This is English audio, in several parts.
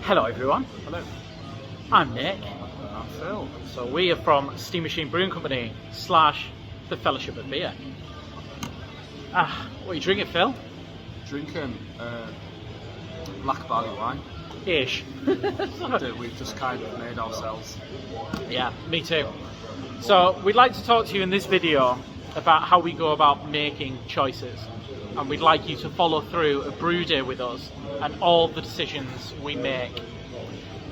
Hello everyone, Hello. I'm Nick. I'm Phil. So we are from Steam Machine Brewing Company / the Fellowship of Beer. What are you drinking, Phil? Drinking Black Barley Wine Ish. that we've just kind of made ourselves. Yeah, me too. So we'd like to talk to you in this video about how we go about making choices. And we'd like you to follow through a brew day with us and all the decisions we make.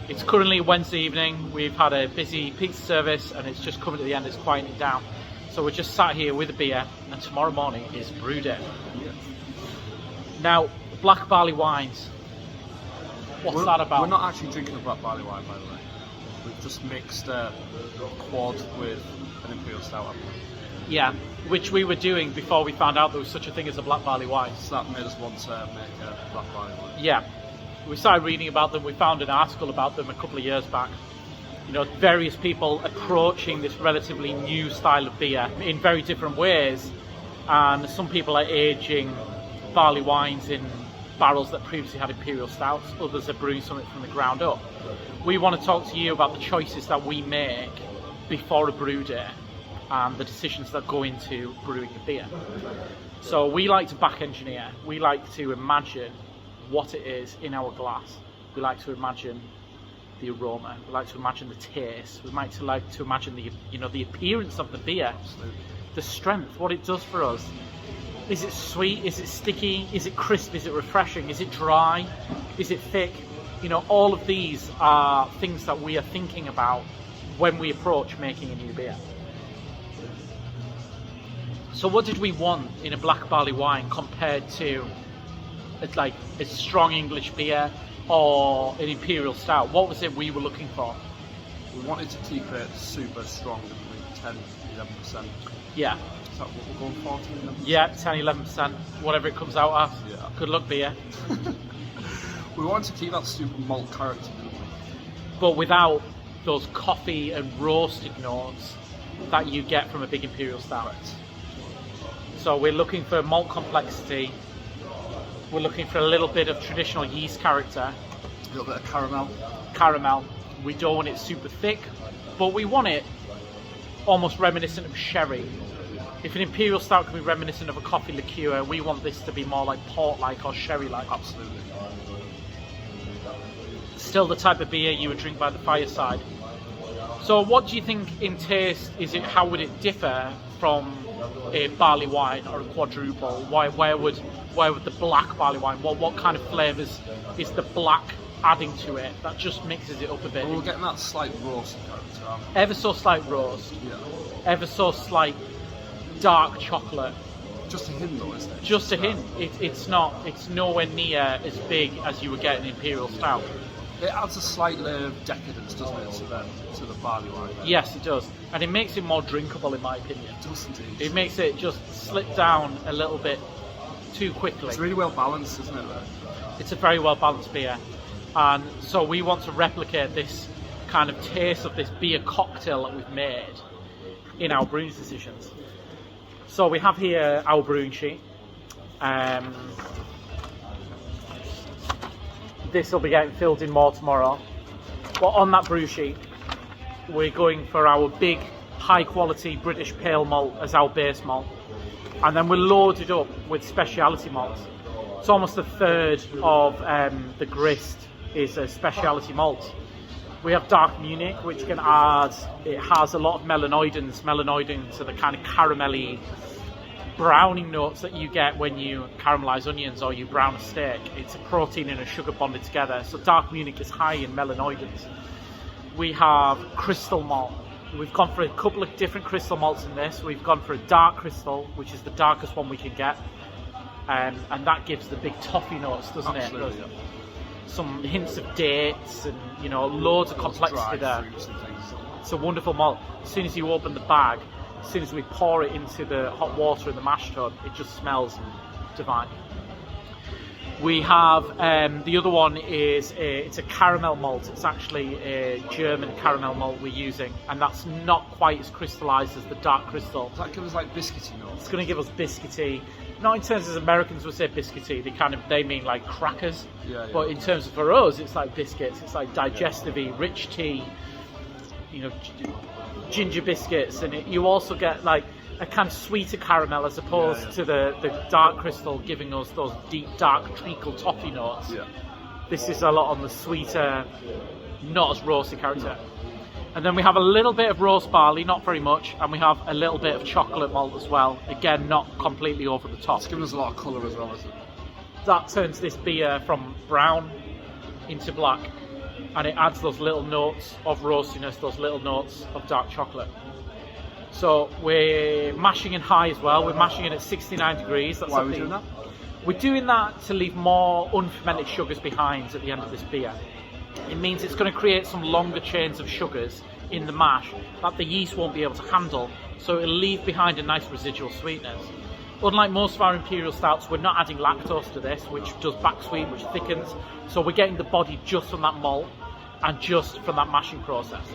It's currently Wednesday evening, we've had a busy pizza service and it's just coming to the end, it's quieting down. So we're just sat here with a beer and tomorrow morning is brew day. Yes. Now, Black Barley Wines, what's that about? We're not actually drinking a Black Barley Wine, by the way. We've just mixed a quad with an Imperial Stout, haven't we? Yeah, which we were doing before we found out there was such a thing as a Black Barley Wine. So that made us want to make a Black Barley Wine. Yeah, we started reading about them, we found an article about them a couple of years back. You know, various people approaching this relatively new style of beer in very different ways. And some people are aging barley wines in barrels that previously had Imperial Stouts, others are brewing something from the ground up. We want to talk to you about the choices that we make before a brew day and the decisions that go into brewing a beer. So we like to back engineer, we like to imagine what it is in our glass, we like to imagine the aroma, we like to imagine the taste, we like to imagine the appearance of the beer, the strength, what it does for us. Is it sweet, is it sticky, is it crisp, is it refreshing, is it dry, is it thick? You know, all of these are things that we are thinking about when we approach making a new beer. So what did we want in a Black Barley Wine compared to a strong English beer or an Imperial Stout? What was it we were looking for? We wanted to keep it super strong, 10-11%. Yeah. Is that what we're going for? 10-11%? Yeah, 10-11%, whatever it comes out as. Yeah. Good luck, beer. We wanted to keep that super malt character, didn't we? But without those coffee and roasted notes that you get from a big Imperial Stout. Right. So we're looking for malt complexity, we're looking for a little bit of traditional yeast character, A little bit of caramel. We don't want it super thick, but we want it almost reminiscent of sherry. If an Imperial Stout can be reminiscent of a coffee liqueur, we want this to be more like port-like or sherry-like. Absolutely. Still the type of beer you would drink by the fireside. So what do you think in taste, how would it differ from a barley wine or a quadruple? Where would the black barley wine, what kind of flavours is the black adding to it that just mixes it up a bit? Well, we're getting that slight roast character, aren't we? Ever so slight roast, Yeah. ever so slight dark chocolate. Just a hint though, isn't it? Just a hint. It's nowhere near as big as you would get an Imperial Stout. It adds a slight layer of decadence, doesn't it, to the barley wine? Yes, it does. And it makes it more drinkable, in my opinion. It does indeed. It makes it just slip down a little bit too quickly. It's really well balanced, isn't it? It's a very well balanced beer. And so we want to replicate this kind of taste of this beer cocktail that we've made in our brewing decisions. So we have here our brewing sheet. This will be getting filled in more tomorrow. But on that brew sheet, we're going for our big, high-quality British pale malt as our base malt. And then we're loaded up with speciality malts. It's almost a third of the grist is a speciality malt. We have Dark Munich, which it has a lot of melanoidins, so the kind of caramelly browning notes that you get when you caramelize onions or you brown a steak. It's a protein and a sugar bonded together. So Dark Munich is high in melanoidins. We have crystal malt. We've gone for a couple of different crystal malts in this. We've gone for a dark crystal, which is the darkest one we can get. And that gives the big toffee notes, doesn't Absolutely, it? yeah. Some hints of dates and, loads of complexity there. Fruits and things. It's a wonderful malt. As soon as you open the bag, as soon as we pour it into the hot water in the mash tub, it just smells divine. We have the other one it's a caramel malt. It's actually a German caramel malt we're using, and that's not quite as crystallised as the dark crystal. Does that give us like biscuity notes? It's going to give us biscuity, not in terms as Americans would say biscuity, they mean like crackers. Yeah. But in terms of for us, it's like biscuits. It's like digestive-y, rich tea, you know, ginger biscuits, and you also get like a kind of sweeter caramel as opposed to the dark crystal giving us those deep dark treacle toffee notes. Yeah. This is a lot on the sweeter, not as roasty character. And then we have a little bit of roast barley, not very much, and we have a little bit of chocolate malt as well. Again, not completely over the top. It's giving us a lot of colour as well, isn't it? That turns this beer from brown into black, and it adds those little notes of roastiness, those little notes of dark chocolate. So we're mashing in high as well. We're mashing in at 69 degrees. That's Why are we doing that? We're doing that to leave more unfermented sugars behind at the end of this beer. It means it's going to create some longer chains of sugars in the mash that the yeast won't be able to handle, so it'll leave behind a nice residual sweetness. Unlike most of our imperial stouts, we're not adding lactose to this, which does back sweet, which thickens, so we're getting the body just from that malt and just from that mashing process.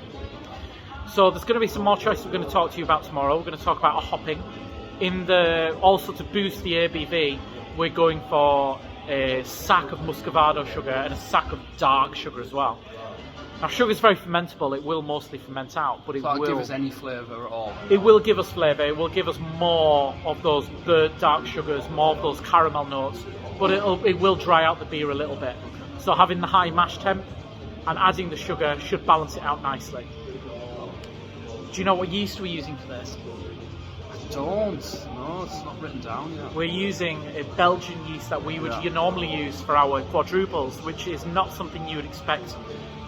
So there's going to be some more choices we're going to talk to you about tomorrow. We're going to talk about a hopping. Also to boost the ABV, we're going for a sack of muscovado sugar and a sack of dark sugar as well. Now, sugar is very fermentable. It will mostly ferment out, but it will give us any flavour at all. It will give us flavour. It will give us more of those burnt dark sugars, more of those caramel notes, but it will dry out the beer a little bit. So having the high mash temp and adding the sugar should balance it out nicely. Do you know what yeast we're using for this? No, it's not written down yet. We're using a Belgian yeast that we would normally use for our quadruples, which is not something you would expect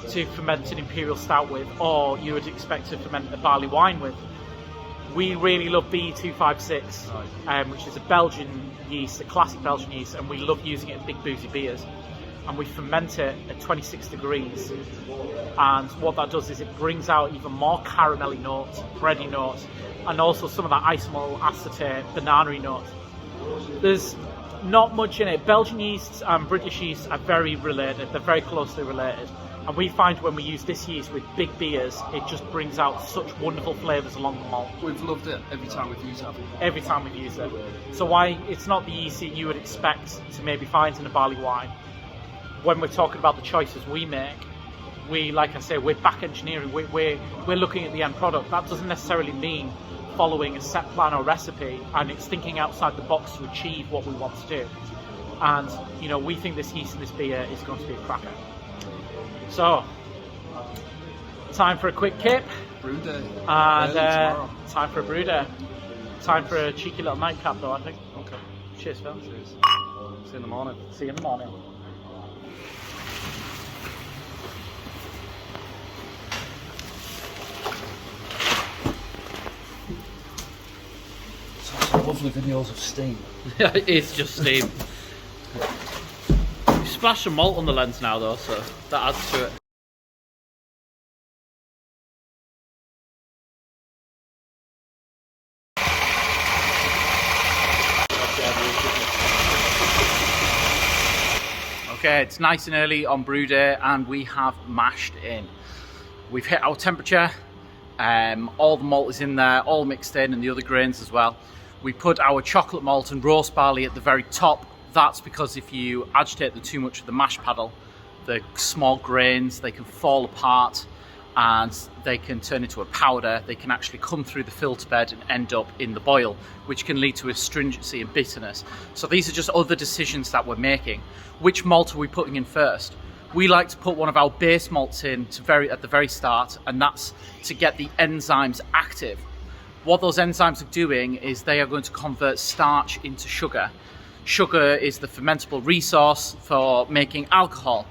to ferment an imperial stout with, or you would expect to ferment a barley wine with. We really love B256, which is a Belgian yeast, a classic Belgian yeast, and we love using it in big boozy beers. And we ferment it at 26 degrees, and what that does is it brings out even more caramelly notes, bready notes, and also some of that isomal acetate, banana-y notes. There's not much in it. Belgian yeasts and British yeasts are very related, they're very closely related, and we find when we use this yeast with big beers, it just brings out such wonderful flavours along the malt. We've loved it every time we've used it. Every time we've used it. So why it's not the yeast that you would expect to maybe find in a barley wine. When we're talking about the choices we make, like I say, we're back engineering, we're looking at the end product. That doesn't necessarily mean following a set plan or recipe, and it's thinking outside the box to achieve what we want to do. And you know, we think this yeast in this beer is going to be a cracker. So, time for a quick kip. Brew day. And time for a brew day. Time for a cheeky little nightcap though, I think. Okay. Cheers, Phil. Cheers. See you in the morning. See you in the morning. Lovely videos of steam. Yeah, it is just steam. You splash some malt on the lens now though, so that adds to it. Okay, it's nice and early on brew day and we have mashed in. We've hit our temperature, all the malt is in there, all mixed in, and the other grains as well. We put our chocolate malt and roast barley at the very top. That's because if you agitate them too much with the mash paddle, the small grains, they can fall apart and they can turn into a powder. They can actually come through the filter bed and end up in the boil, which can lead to astringency and bitterness. So these are just other decisions that we're making. Which malt are we putting in first? We like to put one of our base malts in at the very start, and that's to get the enzymes active. What those enzymes are doing is they are going to convert starch into sugar. Sugar is the fermentable resource for making alcohol.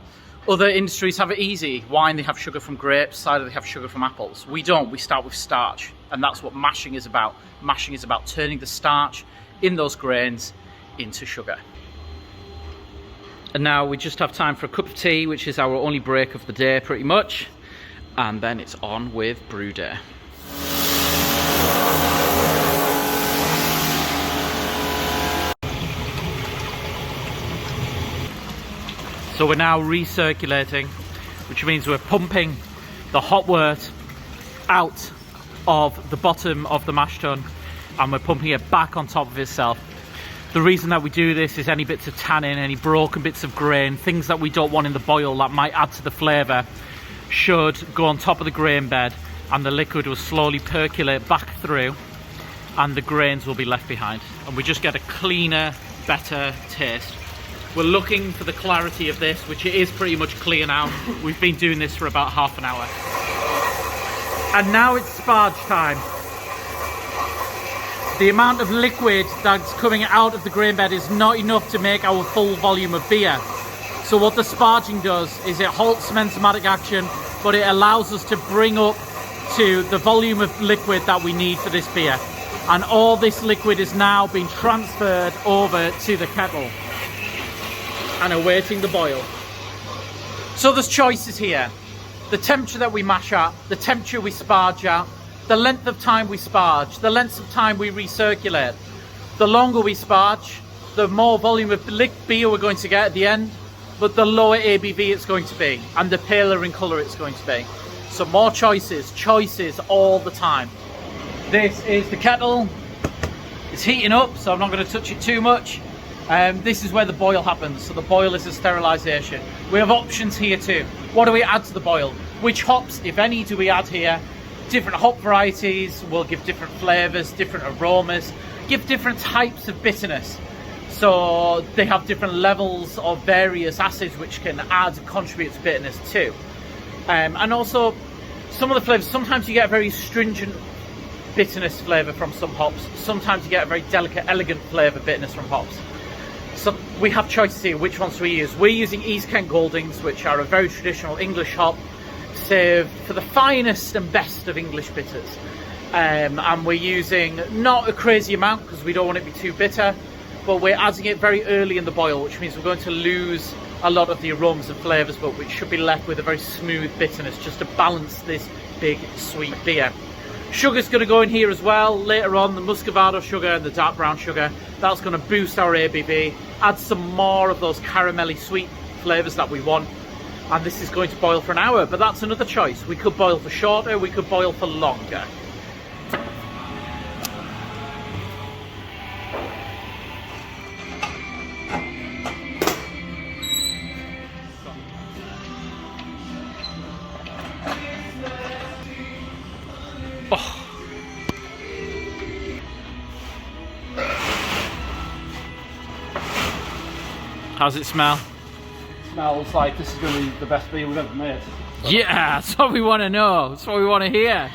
Other industries have it easy. Wine, they have sugar from grapes. Cider, they have sugar from apples. We don't. We start with starch, and that's what mashing is about. Mashing is about turning the starch in those grains into sugar. And now we just have time for a cup of tea, which is our only break of the day pretty much. And then it's on with brew day. So we're now recirculating, which means we're pumping the hot wort out of the bottom of the mash tun and we're pumping it back on top of itself. The reason that we do this is any bits of tannin, any broken bits of grain, things that we don't want in the boil that might add to the flavour, should go on top of the grain bed, and the liquid will slowly percolate back through and the grains will be left behind, and we just get a cleaner, better taste. We're looking for the clarity of this, which it is pretty much clear now. We've been doing this for about half an hour. And now it's sparge time. The amount of liquid that's coming out of the grain bed is not enough to make our full volume of beer. So what the sparging does is it halts some enzymatic action, but it allows us to bring up to the volume of liquid that we need for this beer. And all this liquid is now being transferred over to the kettle and awaiting the boil. So there's choices here. The temperature that we mash at, the temperature we sparge at, the length of time we sparge, the length of time we recirculate. The longer we sparge, the more volume of beer we're going to get at the end, but the lower ABV it's going to be, and the paler in colour it's going to be. So more choices all the time. This is the kettle. It's heating up, so I'm not going to touch it too much. This is where the boil happens. So the boil is a sterilisation. We have options here too. What do we add to the boil? Which hops, if any, do we add here? Different hop varieties will give different flavours, different aromas, give different types of bitterness. So they have different levels of various acids which can contribute to bitterness too. And also some of the flavours, sometimes you get a very stringent bitterness flavour from some hops. Sometimes you get a very delicate, elegant flavour bitterness from hops. So we have choices here, which ones do we use? We're using East Kent Goldings, which are a very traditional English hop, saved for the finest and best of English bitters. And we're using not a crazy amount because we don't want it to be too bitter, but we're adding it very early in the boil, which means we're going to lose a lot of the aromas and flavours, but we should be left with a very smooth bitterness just to balance this big sweet beer. Sugar's going to go in here as well later on, the muscovado sugar and the dark brown sugar. That's going to boost our ABV, add some more of those caramelly sweet flavours that we want. And this is going to boil for an hour, but that's another choice. We could boil for shorter, we could boil for longer. Oh. How's it smell? Smells like this is going to be the best beer we've ever made. Yeah, that's what we want to know. That's what we want to hear.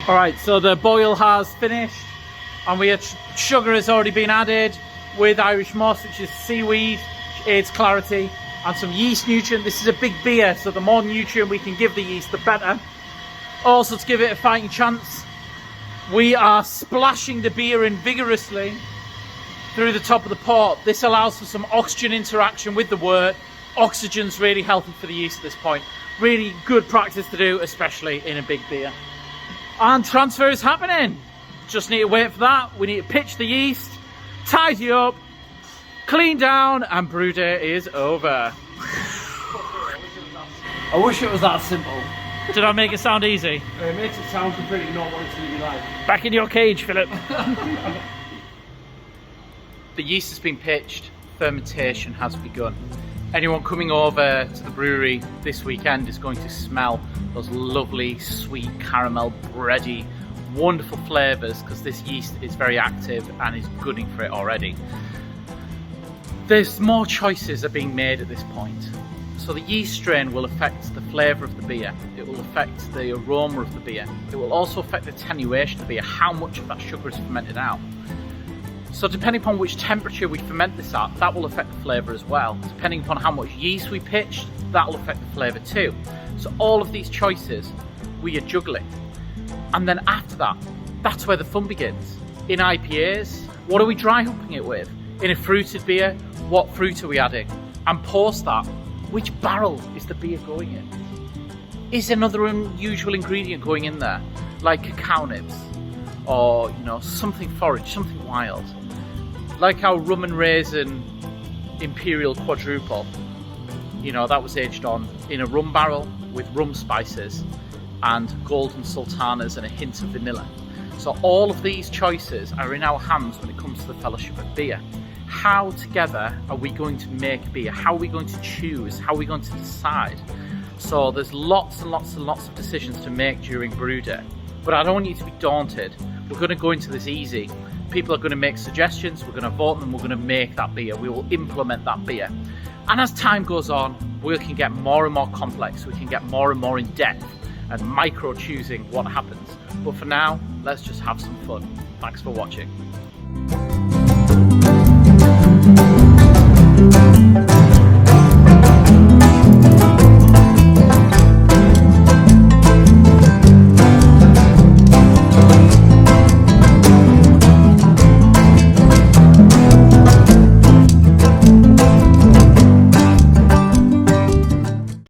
All right, so the boil has finished, and sugar has already been added with Irish moss, which is seaweed, which aids clarity, and some yeast nutrient. This is a big beer, so the more nutrient we can give the yeast, the better. Also, to give it a fighting chance, we are splashing the beer in vigorously through the top of the pot. This allows for some oxygen interaction with the wort. Oxygen's really healthy for the yeast at this point. Really good practice to do, especially in a big beer. And transfer is happening. Just need to wait for that. We need to pitch the yeast, tidy up, clean down, and brew day is over. I wish it was that simple. Did I make it sound easy? It makes it sound completely not what it's going to be like. Back in your cage, Philip. The yeast has been pitched, fermentation has begun. Anyone coming over to the brewery this weekend is going to smell those lovely, sweet, caramel, bready, wonderful flavours, because this yeast is very active and is gooding for it already. There's more choices are being made at this point. So the yeast strain will affect the flavour of the beer, it will affect the aroma of the beer, it will also affect the attenuation of the beer, how much of that sugar is fermented out. So depending upon which temperature we ferment this at, that will affect the flavour as well. Depending upon how much yeast we pitched, that will affect the flavour too. So all of these choices we are juggling. And then after that, that's where the fun begins. In IPAs, what are we dry hopping it with? In a fruited beer, what fruit are we adding? And post that, which barrel is the beer going in? Is another unusual ingredient going in there, like cacao nibs, or something forage, something wild, like our rum and raisin imperial quadruple. That was aged on in a rum barrel. with rum spices and golden sultanas and a hint of vanilla. So all of these choices are in our hands when it comes to the Fellowship of Beer. How together are we going to make beer? How are we going to choose? How are we going to decide? So there's lots and lots and lots of decisions to make during brew day. But I don't want you to be daunted. We're going to go into this easy. People are going to make suggestions, we're going to vote them, we're going to make that beer, we will implement that beer. And as time goes on, we can get more and more complex, we can get more and more in depth and micro choosing what happens. But for now, let's just have some fun. Thanks for watching.